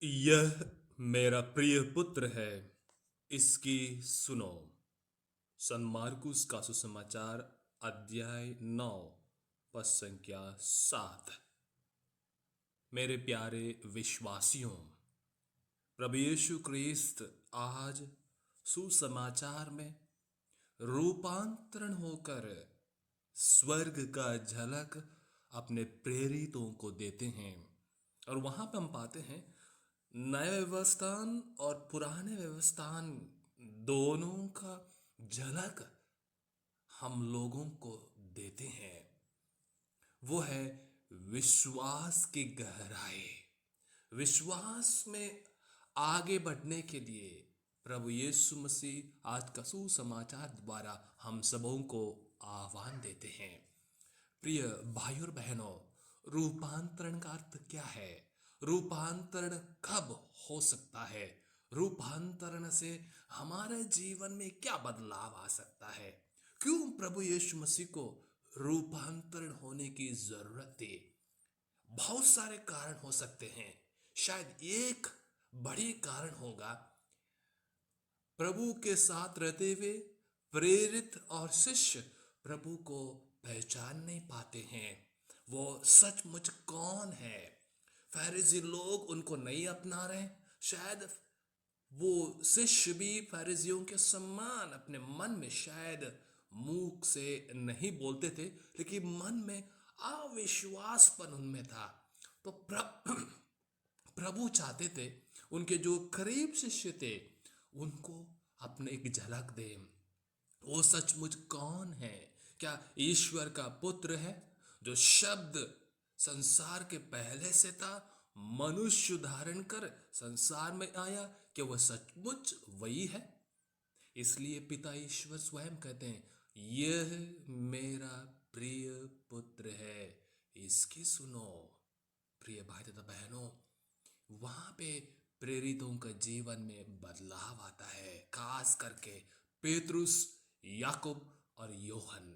यह मेरा प्रिय पुत्र है, इसकी सुनो। सन मार्कुस का सुसमाचार अध्याय 9 पद संख्या 7। मेरे प्यारे विश्वासियों, प्रभु यीशु क्रिस्त आज सुसमाचार में रूपांतरण होकर स्वर्ग का झलक अपने प्रेरितों को देते हैं। और वहां पर हम पाते हैं नए व्यवस्थान और पुराने व्यवस्थान दोनों का झलक हम लोगों को देते हैं। वो है विश्वास की गहराई। विश्वास में आगे बढ़ने के लिए प्रभु यीशु मसीह आज का सुसमाचार द्वारा हम सबों को आह्वान देते हैं। प्रिय भाई और बहनों, रूपांतरण का अर्थ क्या है? रूपांतरण कब हो सकता है? रूपांतरण से हमारे जीवन में क्या बदलाव आ सकता है? क्यों प्रभु यीशु मसीह को रूपांतरण होने की जरूरत थी? बहुत सारे कारण हो सकते हैं। शायद एक बड़ी कारण होगा, प्रभु के साथ रहते हुए प्रेरित और शिष्य प्रभु को पहचान नहीं पाते हैं। वो सचमुच कौन है? फरीसी लोग उनको नहीं अपना रहे। शायद वो शिष्य भी फरीसियों के समान अपने मन में शायद मुंह से नहीं बोलते थे, लेकिन मन में अविश्वासपन उनमें था। तो प्रभु चाहते थे उनके जो करीब शिष्य थे उनको अपने एक झलक दे। वो सचमुच कौन है? क्या ईश्वर का पुत्र है जो शब्द संसार के पहले से था, मनुष्य धारण कर संसार में आया? क्या वह सचमुच वही है? इसलिए पिता ईश्वर स्वयं कहते हैं, यह मेरा प्रिय पुत्र है, इसकी सुनो। प्रिय भाई तथा बहनों, वहां पे प्रेरितों के जीवन में बदलाव आता है, खास करके पेतरुस, याकूब और योहन।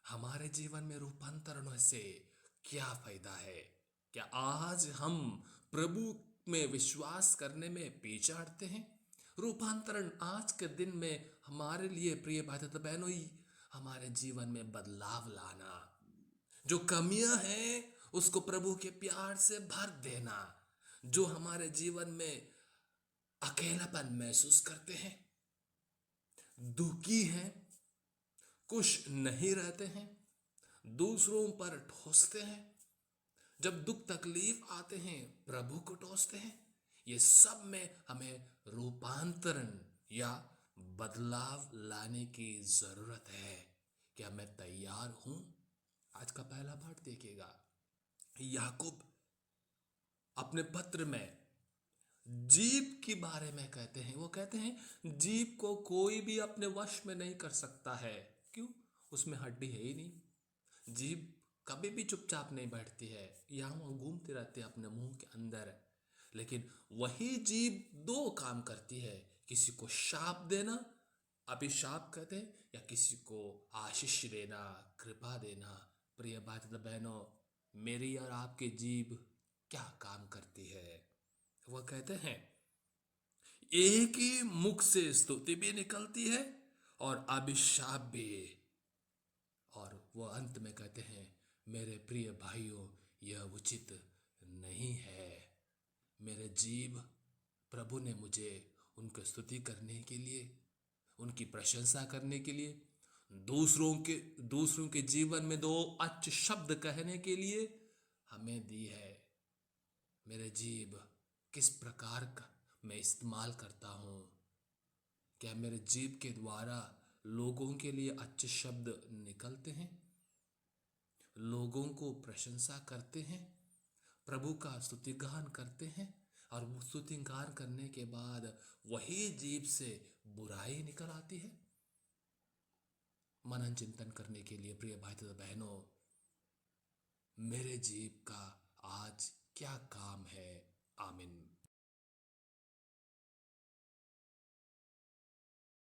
हमारे जीवन में रूपांतरण से क्या फायदा है? क्या आज हम प्रभु में विश्वास करने में पीछे हटते हैं? रूपांतरण आज के दिन में हमारे लिए प्रिय भाई तथा बहनों, हमारे जीवन में बदलाव लाना, जो कमियां हैं उसको प्रभु के प्यार से भर देना। जो हमारे जीवन में अकेलापन महसूस करते हैं, दुखी हैं, खुश नहीं रहते हैं, दूसरों पर ठोसते हैं, जब दुख तकलीफ आते हैं प्रभु को टोसते हैं, ये सब में हमें रूपांतरण या बदलाव लाने की जरूरत है। क्या मैं तैयार हूं? आज का पहला पाठ देखिएगा। याकूब अपने पत्र में जीभ के बारे में कहते हैं। वो कहते हैं जीभ को कोई भी अपने वश में नहीं कर सकता है। क्यों? उसमें हड्डी है ही नहीं। जीभ कभी भी चुपचाप नहीं बैठती है, यहाँ वहाँ घूमती रहती है अपने मुंह के अंदर। लेकिन वही जीभ दो काम करती है, किसी को शाप देना, अभिशाप कहते हैं, या किसी को आशीष देना, कृपा देना। प्रिय भाई तथा बहनों, मेरी और आपकी जीभ क्या काम करती है? वह कहते हैं एक ही मुख से स्तुति भी निकलती है और अभिशाप भी। और वह अंत में कहते हैं, मेरे प्रिय भाइयों, यह उचित नहीं है। मेरे जीभ, प्रभु ने मुझे उनकी स्तुति करने के लिए, उनकी प्रशंसा करने के लिए, दूसरों के जीवन में दो अच्छे शब्द कहने के लिए हमें दी है। मेरे जीभ किस प्रकार का मैं इस्तेमाल करता हूँ? क्या मेरे जीभ के द्वारा लोगों के लिए अच्छे शब्द निकलते हैं? लोगों को प्रशंसा करते हैं, प्रभु का स्तुतिगान करते हैं, और वो स्तुतिगान करने के बाद वही जीभ से बुराई निकल आती है? मनन चिंतन करने के लिए प्रिय भाई तथा बहनों, मेरे जीभ का आज क्या काम है? आमीन।